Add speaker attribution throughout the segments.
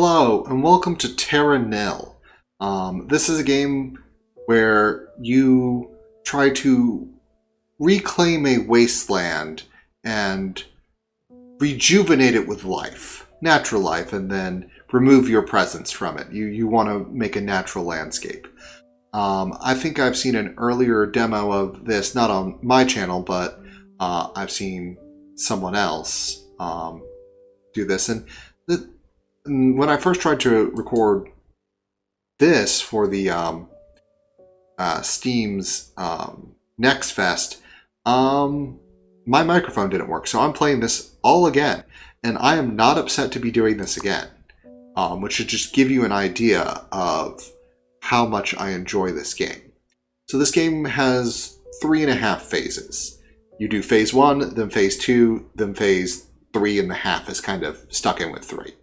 Speaker 1: Hello and welcome to Terra. This is a game where you try to reclaim a wasteland and rejuvenate it with life, natural life, and then remove your presence from it. You want to make a natural landscape. I think I've seen an earlier demo of this, not on my channel, but I've seen someone else do this. And when I first tried to record this for the Steam's Next Fest, my microphone didn't work. So I'm playing this all again. And I am not upset to be doing this again, which should just give you an idea of how much I enjoy this game. So this game has 3.5 phases. You do phase 1, then phase 2, then phase 3.5 is kind of stuck in with 3.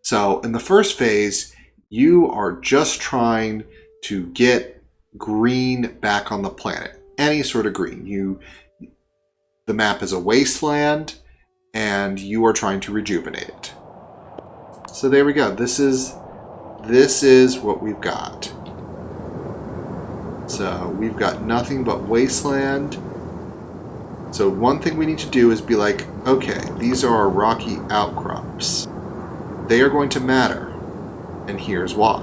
Speaker 1: So in the first phase, you are just trying to get green back on the planet. Any sort of green. The map is a wasteland, and you are trying to rejuvenate it. So there we go. This is what we've got. So we've got nothing but wasteland. So one thing we need to do is be like, okay, these are our rocky outcrops. They are going to matter, and here's why.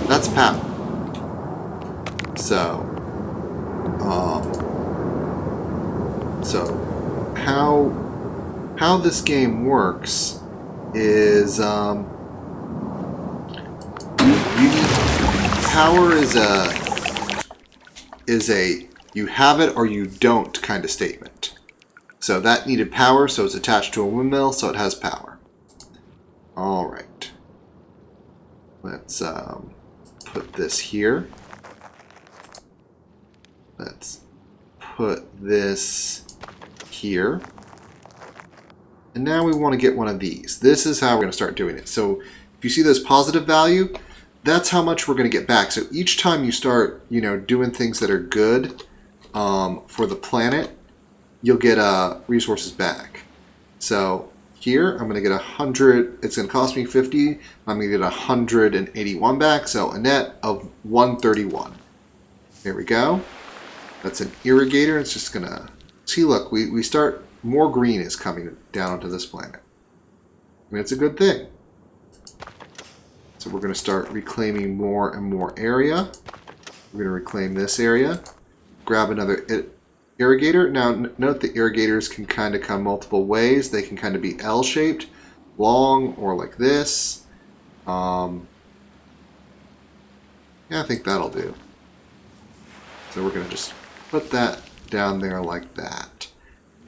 Speaker 1: That's power. So how this game works is power is a you have it or you don't kind of statement. So that needed power, so it's attached to a windmill, so it has power. All right. Let's put this here. Let's put this here. And now we want to get one of these. This is how we're going to start doing it. So if you see this positive value, that's how much we're going to get back. So each time you start, doing things that are good for the planet, you'll get resources back. So here, I'm going to get 100. It's going to cost me 50. I'm going to get 181 back. So a net of 131. There we go. That's an irrigator. It's just going to... See, look, we start... More green is coming down onto this planet. I mean, it's a good thing. So we're going to start reclaiming more and more area. We're going to reclaim this area. Grab another irrigator. Now, note the irrigators can kind of come multiple ways. They can kind of be L-shaped, long, or like this. Yeah, I think that'll do. So we're going to just put that down there like that.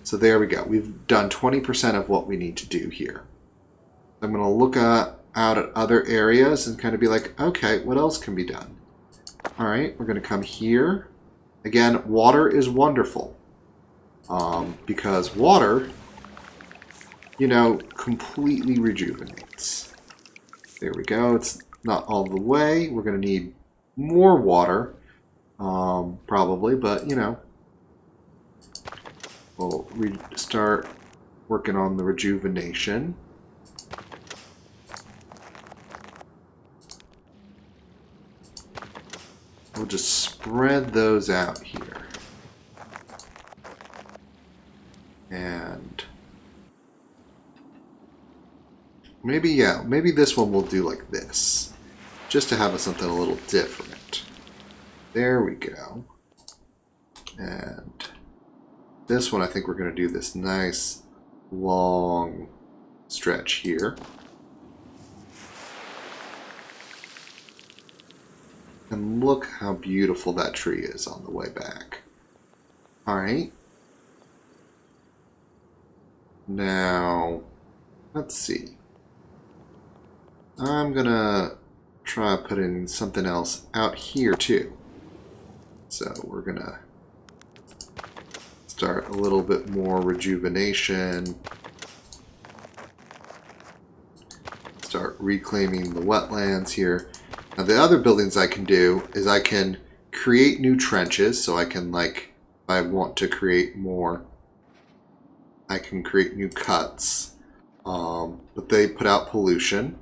Speaker 1: So there we go. We've done 20% of what we need to do here. I'm going to look out at other areas and kind of be like, okay, what else can be done? All right, we're going to come here. Again, water is wonderful because water, completely rejuvenates. There we go. It's not all the way. We're going to need more water, probably, but, we'll start working on the rejuvenation. We'll just spread those out here. And maybe this one we'll do like this, just to have something a little different. There we go. And this one, I think we're going to do this nice long stretch here. And look how beautiful that tree is on the way back. All right. Now, let's see. I'm going to try putting something else out here too. So we're going to start a little bit more rejuvenation. Start reclaiming the wetlands here. Now the other buildings I can do is I can create new trenches. So I can, like, if I want to create more, I can create new cuts. but they put out pollution.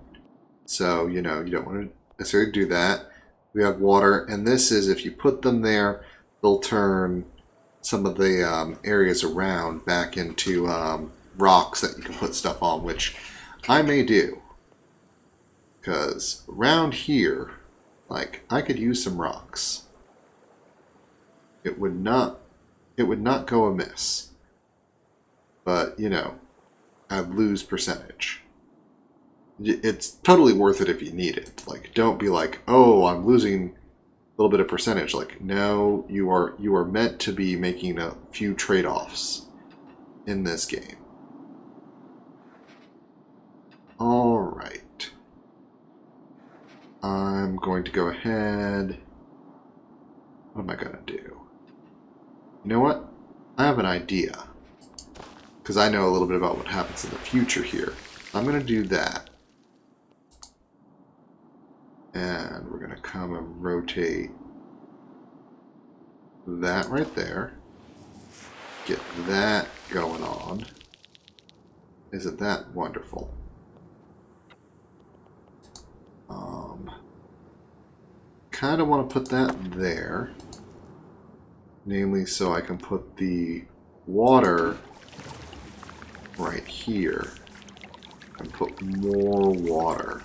Speaker 1: So, you know, you don't want to necessarily do that. We have water, and this is, if you put them there, they'll turn some of the areas around back into rocks that you can put stuff on, which I may do. Because around here, like, I could use some rocks. It would not go amiss. But, you know, I'd lose percentage. It's totally worth it if you need it. Like, don't be like, oh, I'm losing a little bit of percentage. Like, no, you are meant to be making a few trade-offs in this game. All right. I'm going to go ahead. What am I going to do? You know what? I have an idea. Because I know a little bit about what happens in the future here. I'm going to do that. And we're going to come and rotate that right there. Get that going on. Isn't that wonderful? Kind of want to put that there. Namely, so I can put the water right here. And put more water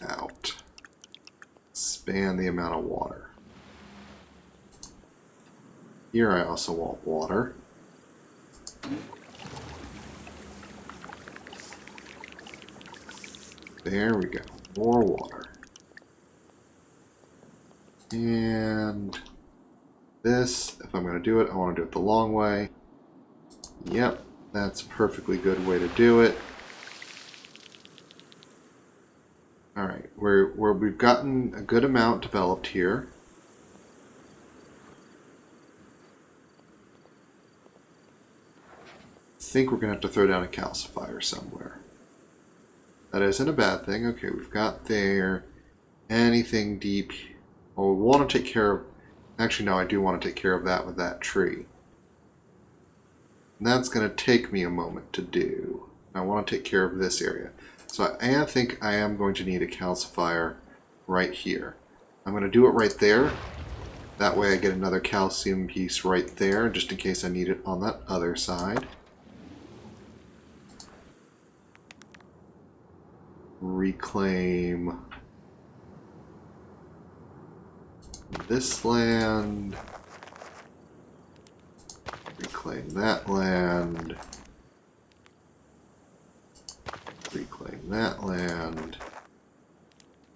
Speaker 1: out. Expand the amount of water. Here I also want water. There we go. More water. And this, if I'm going to do it, I want to do it the long way. Yep, that's a perfectly good way to do it. Alright, we've gotten a good amount developed here. I think we're going to have to throw down a calcifier somewhere. That isn't a bad thing. Okay, we've got there. Anything deep. Well, we want to take care of... Actually, no, I do want to take care of that with that tree. And that's going to take me a moment to do. I want to take care of this area. So I think I am going to need a calcifier right here. I'm going to do it right there. That way I get another calcium piece right there, just in case I need it on that other side. Reclaim this land. Reclaim that land. Reclaim that land.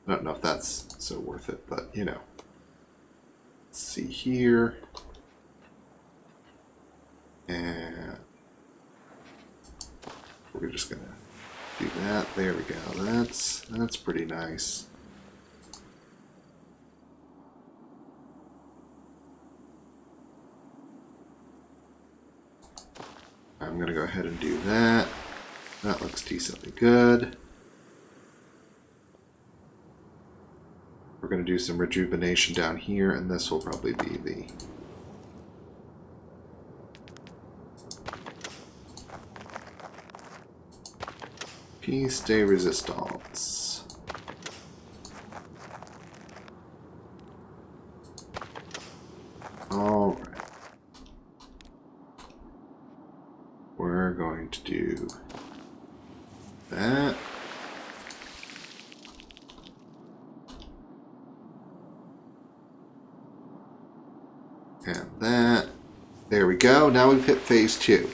Speaker 1: I don't know if that's so worth it, but you know. Let's see here. And we're just gonna do that. There we go. That's pretty nice. I'm gonna go ahead and do that. That looks decently good. We're going to do some rejuvenation down here, and this will probably be the... Piece de resistance. Alright. We're going to do that. And that. There we go. Now we've hit phase 2.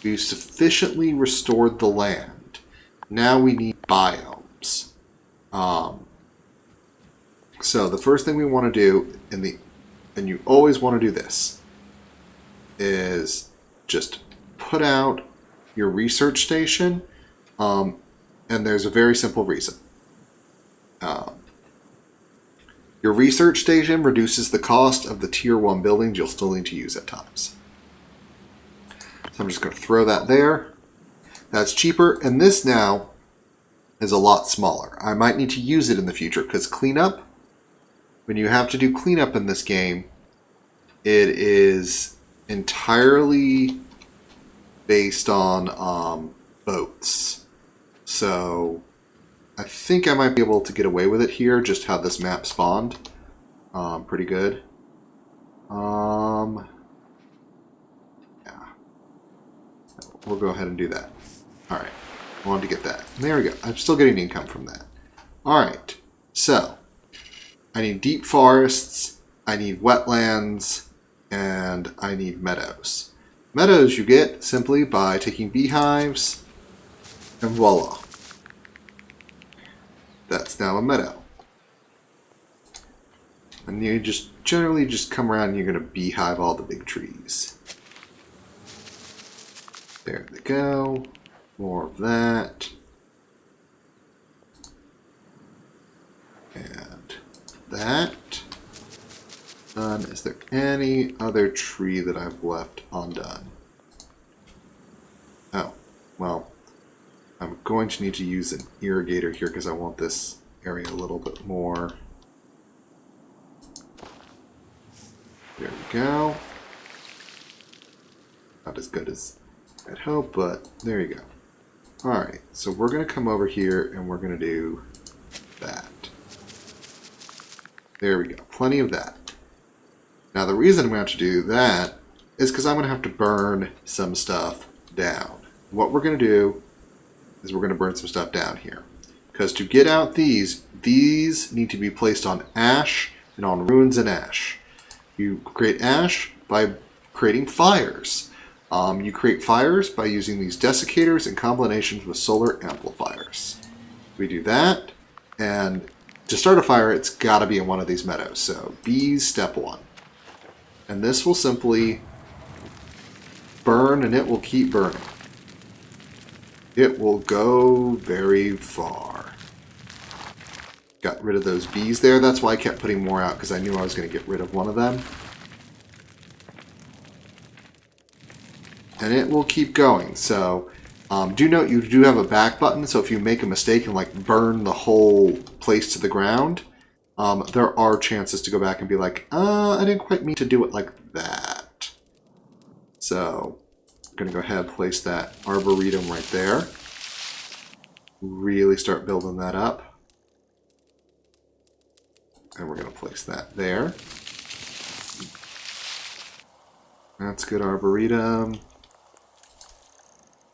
Speaker 1: We've sufficiently restored the land. Now we need biomes. So the first thing we want to do, and you always want to do this, is just put out your research station, and there's a very simple reason. Your research station reduces the cost of the tier 1 buildings you'll still need to use at times. So I'm just going to throw that there. That's cheaper, and this now is a lot smaller. I might need to use it in the future, because cleanup, when you have to do cleanup in this game, it is entirely based on boats. So I think I might be able to get away with it here, just how this map spawned. Pretty good. Yeah. We'll go ahead and do that. Alright. I wanted to get that. There we go. I'm still getting income from that. Alright. So, I need deep forests, I need wetlands, and I need meadows. Meadows you get simply by taking beehives, and voila. That's now a meadow. And you just generally just come around and you're going to beehive all the big trees. There they go. More of that. And that. Done. Is there any other tree that I've left undone? Oh, well, I'm going to need to use an irrigator here because I want this area a little bit more. There we go. Not as good as I'd hope, but there you go. Alright, so we're going to come over here and we're going to do that. There we go. Plenty of that. Now the reason I'm going to have to do that is because I'm going to have to burn some stuff down. What we're going to do is we're going to burn some stuff down here. Because to get out these need to be placed on ash and on ruins and ash. You create ash by creating fires. You create fires by using these desiccators in combinations with solar amplifiers. We do that, and to start a fire, it's got to be in one of these meadows. So, bees, step 1. And this will simply burn, and it will keep burning. It will go very far. Got rid of those bees there. That's why I kept putting more out, because I knew I was going to get rid of one of them. And it will keep going. So do note you do have a back button, so if you make a mistake and like burn the whole place to the ground, there are chances to go back and be like, I didn't quite mean to do it like that. So I'm going to go ahead and place that arboretum right there. Really start building that up. And we're going to place that there. That's good arboretum.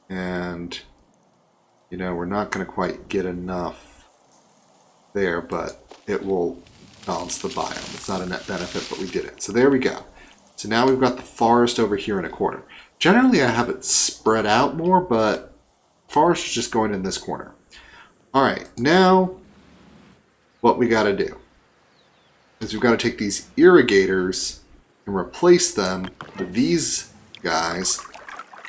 Speaker 1: And, you know, we're not going to quite get enough there, but it will balance the biome. It's not a net benefit, but we did it. So there we go. So now we've got the forest over here in a corner. Generally, I have it spread out more, but forest is just going in this corner. All right, now what we got to do is we've got to take these irrigators and replace them with these guys,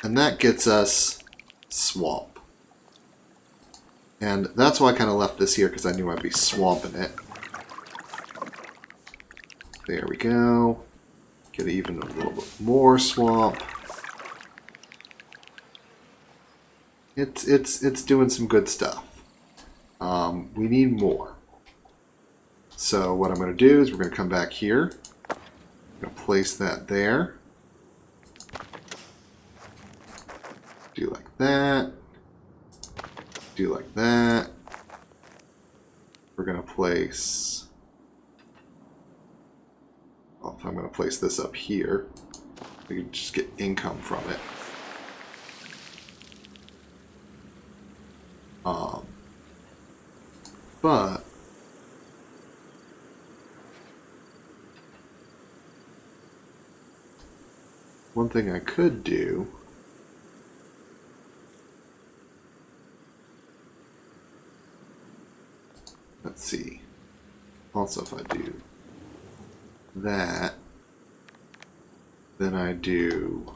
Speaker 1: and that gets us swamp. And that's why I kind of left this here, because I knew I'd be swamping it. There we go. Get even a little bit more swamp. It's doing some good stuff. We need more. So what I'm going to do is we're going to come back here. I'm going to place that there. Do like that. Do like that. We're going to place... Well, if I'm going to place this up here, we can just get income from it. But one thing I could do let's see. Also, if I do that, then I do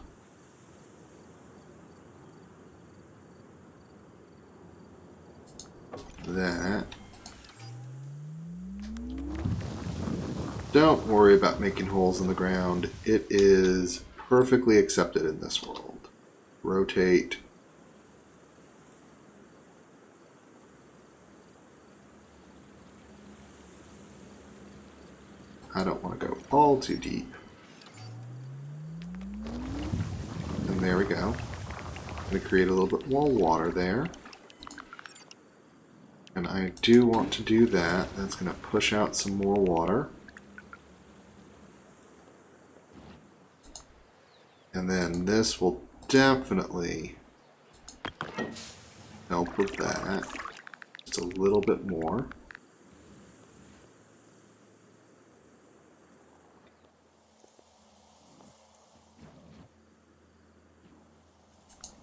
Speaker 1: that. Don't worry about making holes in the ground. It is perfectly accepted in this world. Rotate. I don't want to go all too deep. And there we go. I'm going to create a little bit more water there. And I do want to do that. That's going to push out some more water. And then this will definitely help with that. Just a little bit more.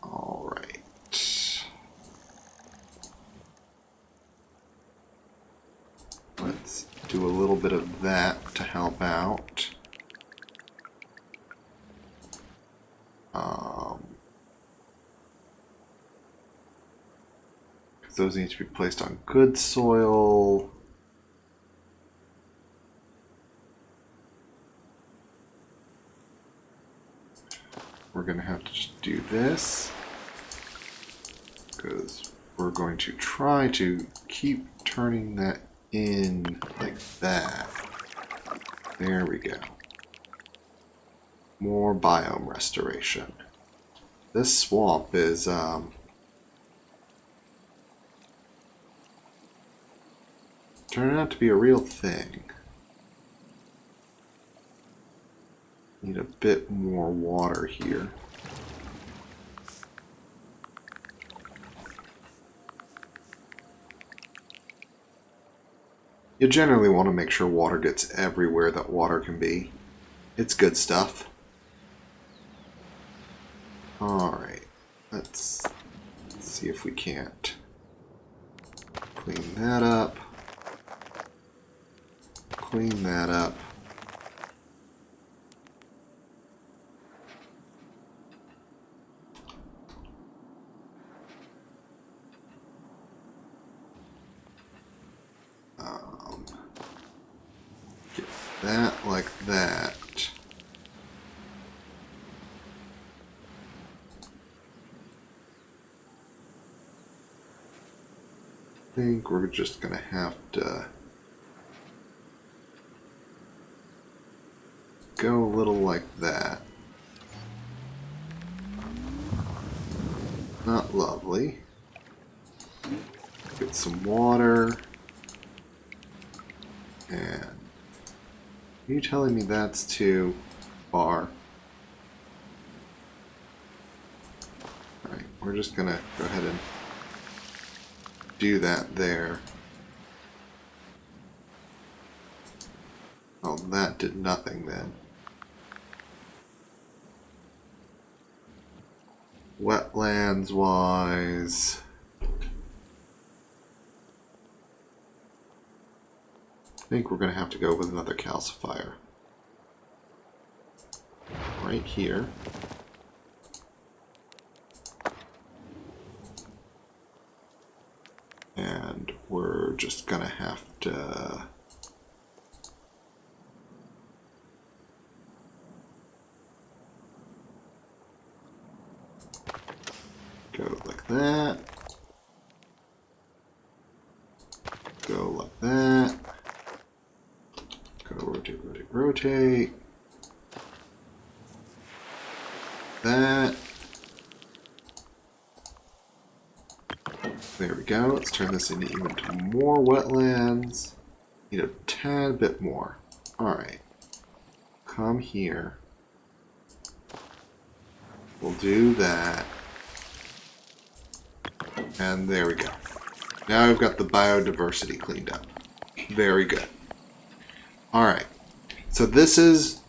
Speaker 1: All right. Let's do a little bit of that to help out. Those need to be placed on good soil. We're going to have to just do this because we're going to try to keep turning that in like that. There we go. More biome restoration. This swamp is turning out to be a real thing. Need a bit more water here. You generally want to make sure water gets everywhere that water can be. It's good stuff. Alright, let's see if we can't clean that up. Clean that up. Get that like that. I think we're just gonna have to go a little like that. Not lovely. Get some water. And are you telling me that's too far? Alright, we're just gonna go ahead and do that there. Oh, that did nothing then. Wetlands wise, I think we're going to have to go with another calcifier. Right here. And we're just going to have to go like that. Go like that. Go rotate, rotate, rotate. That. There we go. Let's turn this into even more wetlands. Need a tad bit more. Alright. Come here. We'll do that. And there we go. Now we've got the biodiversity cleaned up. Very good. Alright. So this is...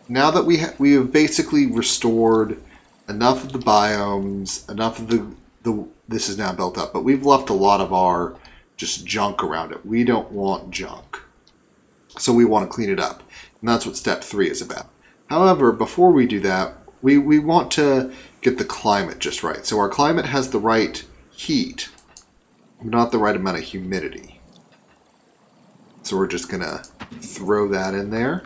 Speaker 1: Now that we have basically restored enough of the biomes, enough of the this is now built up, but we've left a lot of our just junk around it. We don't want junk. So we want to clean it up. And that's what step 3 is about. However, before we do that, we want to get the climate just right. So our climate has the right heat, but not the right amount of humidity. So we're just going to throw that in there.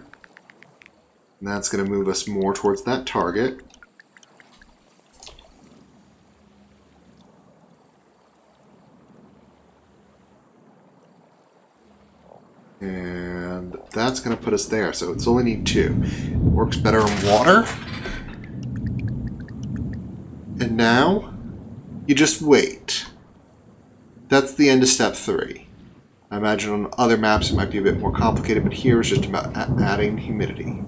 Speaker 1: And that's going to move us more towards that target. And that's going to put us there. So it's only need 2. Works better in water. And now you just wait. that's the end of step 3. I imagine on other maps it might be a bit more complicated, but here it's just about adding humidity.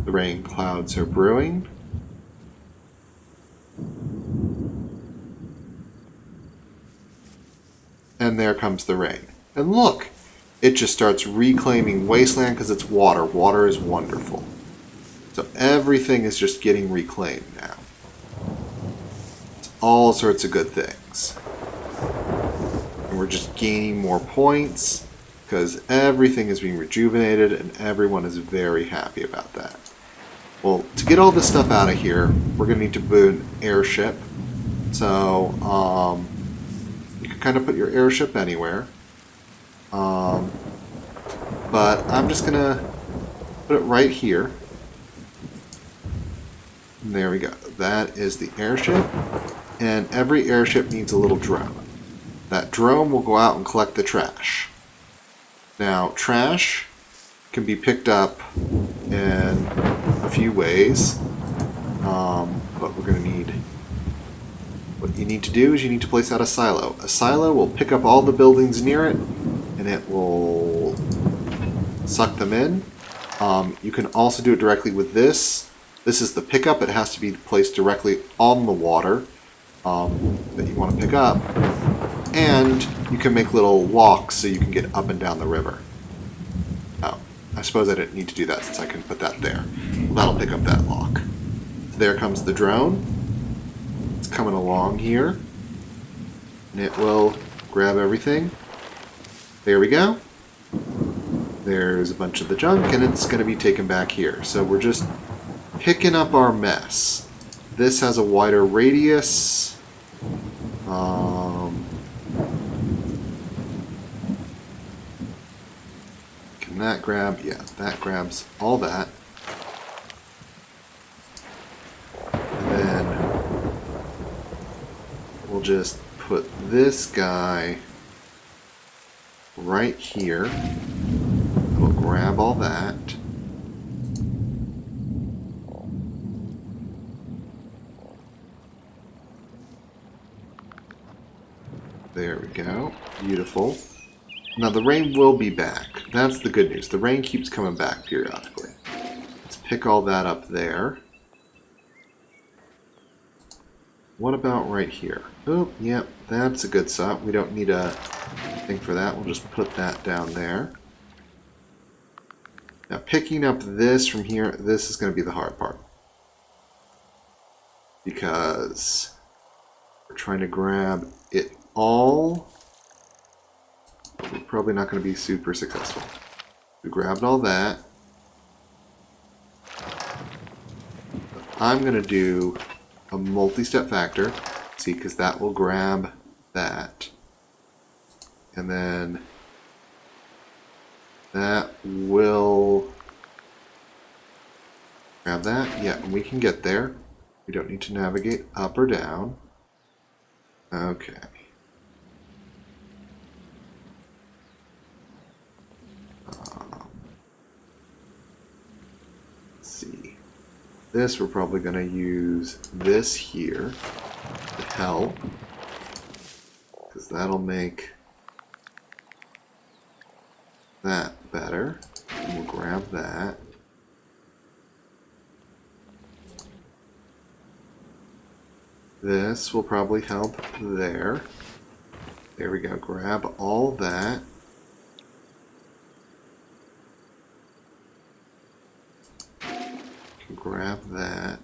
Speaker 1: The rain clouds are brewing. And there comes the rain. And look, it just starts reclaiming wasteland because it's water. Water is wonderful. So everything is just getting reclaimed now. It's all sorts of good things. And we're just gaining more points because everything is being rejuvenated and everyone is very happy about that. Well, to get all this stuff out of here, we're going to need to build an airship. So, you can kind of put your airship anywhere. But I'm just going to put it right here. And there we go. That is the airship. And every airship needs a little drone. That drone will go out and collect the trash. Now, trash can be picked up in a few ways. But we're going to need... What you need to do is you need to place out a silo. A silo will pick up all the buildings near it, and it will suck them in. You can also do it directly with this. This is the pickup. It has to be placed directly on the water that you want to pick up. And you can make little walks so you can get up and down the river. Oh, I suppose I didn't need to do that since I can put that there. Well, that'll pick up that lock. So there comes the drone. It's coming along here. And it will grab everything. There we go. There's a bunch of the junk, and it's going to be taken back here. So we're just picking up our mess. This has a wider radius. Can that grab? Yeah, that grabs all that. And then we'll just put this guy right here. We'll grab all that. There we go. Beautiful. Now the rain will be back. That's the good news. The rain keeps coming back periodically. Let's pick all that up there. What about right here? Oh, yep, that's a good spot. We don't need a thing for that. We'll just put that down there. Now picking up this from here, this is going to be the hard part. Because we're trying to grab it all. But we're probably not going to be super successful. We grabbed all that. I'm going to do a multi-step factor. See, because that will grab that. And then that will grab that. Yeah, and we can get there. We don't need to navigate up or down. Okay. Let's see. This we're probably going to use this here to help. Because that'll make that better. And we'll grab that. This will probably help there. There we go. Grab all that. Grab that.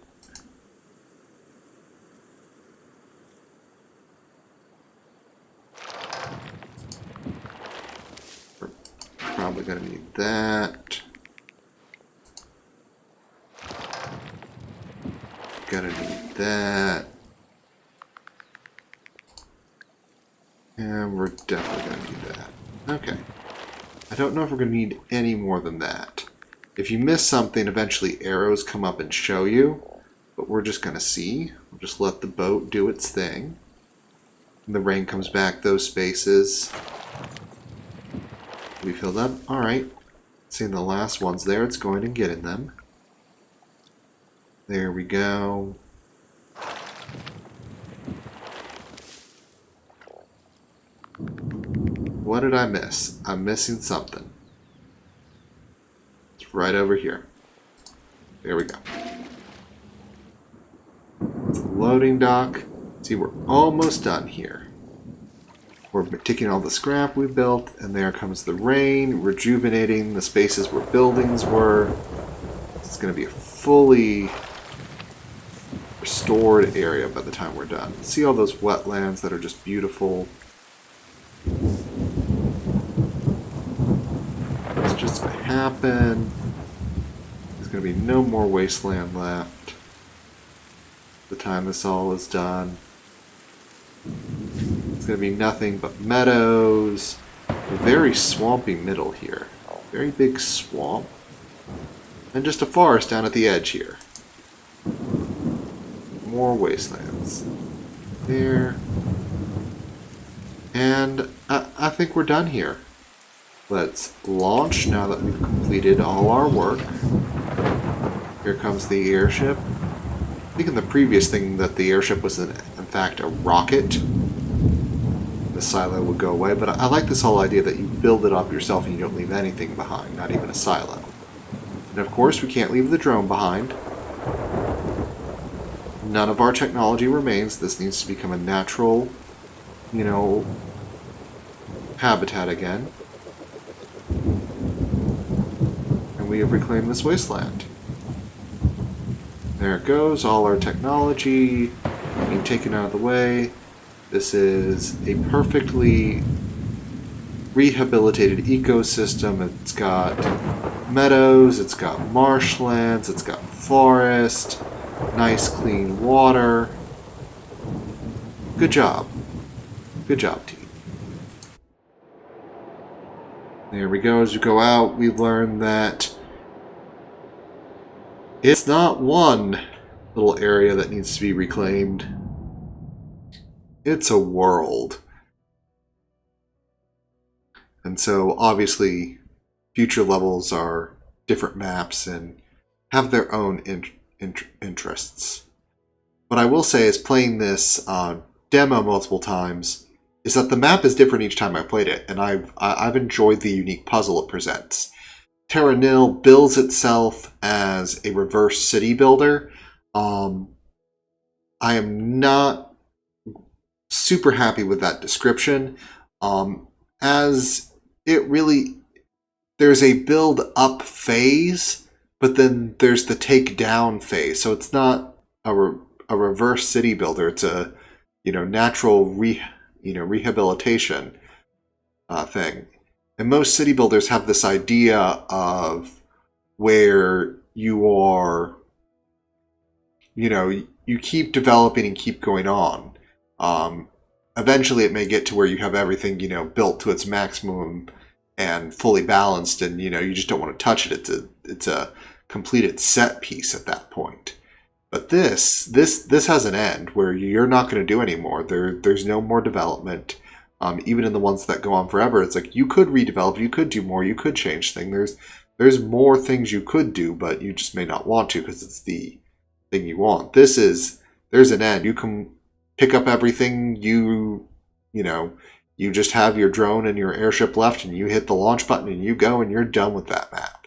Speaker 1: We're probably going to need that. Gonna need that. And we're definitely going to need that. Okay. I don't know if we're going to need any more than that. If you miss something, eventually arrows come up and show you. But we're just going to see. We'll just let the boat do its thing. When the rain comes back, those spaces will be filled up. Alright. Seeing the last ones there, it's going to get in them. There we go. what did I miss? I'm missing something. It's right over here. There we go. It's a loading dock. See, we're almost done here. We're taking all the scrap we built, and there comes the rain, rejuvenating the spaces where buildings were. It's going to be a fully restored area by the time we're done. See all those wetlands that are just beautiful. It's just going to happen. There's going to be no more wasteland left by the time this all is done. It's going to be nothing but meadows. A very swampy middle here. Very big swamp. And just a forest down at the edge here. More wastelands. There. And I think we're done here. Let's launch now that we've completed all our work. Here comes the airship. I think in the previous thing that the airship was in fact a rocket. The silo would go away, but I like this whole idea that you build it up yourself and you don't leave anything behind, not even a silo. And of course, we can't leave the drone behind. None of our technology remains. This needs to become a natural, habitat again. And we have reclaimed this wasteland. There it goes, all our technology being taken out of the way. This is a perfectly rehabilitated ecosystem. It's got meadows, it's got marshlands, it's got forest, nice clean water. Good job. Good job, team. There we go. As we go out, we've learned that it's not one little area that needs to be reclaimed. It's a world. And so, obviously, future levels are different maps and have their own interests. What I will say is playing this demo multiple times is that the map is different each time I played it, and I've enjoyed the unique puzzle it presents. Terra bills itself as a reverse city builder. I am not super happy with that description, as it really, there's a build up phase, but then there's the take down phase. So it's not a reverse city builder. It's a natural rehabilitation thing. And most city builders have this idea of where you are, you keep developing and keep going on. Eventually it may get to where you have everything, built to its maximum and fully balanced, and, you just don't want to touch it. It's a completed set piece at that point. But this has an end where you're not going to do anymore. There's no more development. Even in the ones that go on forever, it's like you could redevelop, you could do more, you could change things. There's more things you could do, but you just may not want to because it's the thing you want. There's an end. You can pick up everything. You just have your drone and your airship left, and you hit the launch button and you go, and you're done with that map.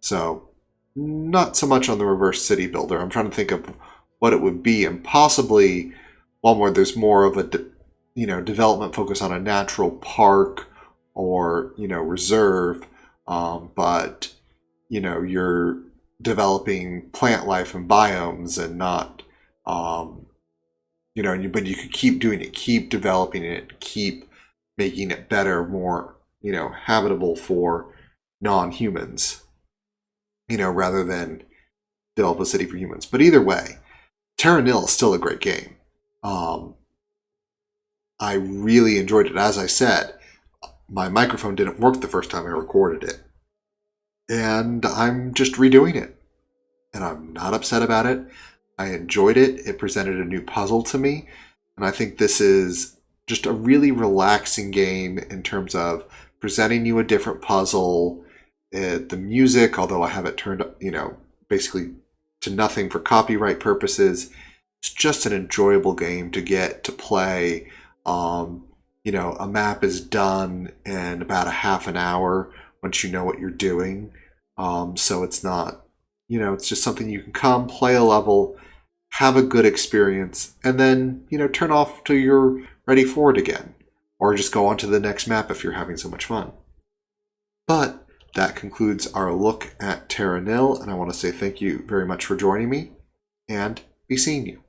Speaker 1: So not so much on the reverse city builder. I'm trying to think of what it would be, and possibly one where there's more of a development focus on a natural park or but you're developing plant life and biomes and not but you could keep doing it, keep developing it, keep making it better, more habitable for non-humans, rather than develop a city for humans. But either way, Terra is still a great game. I really enjoyed it. As I said, my microphone didn't work the first time I recorded it, and I'm just redoing it, and I'm not upset about it. I enjoyed it. It presented a new puzzle to me, and I think this is just a really relaxing game in terms of presenting you a different puzzle. The music, although I have it turned basically to nothing for copyright purposes, it's just an enjoyable game to get to play. a map is done in about a half an hour once you know what you're doing. So it's not, it's just something you can come, play a level, have a good experience, and then, turn off till you're ready for it again. Or just go on to the next map if you're having so much fun. But that concludes our look at Terra Nil, and I want to say thank you very much for joining me, and be seeing you.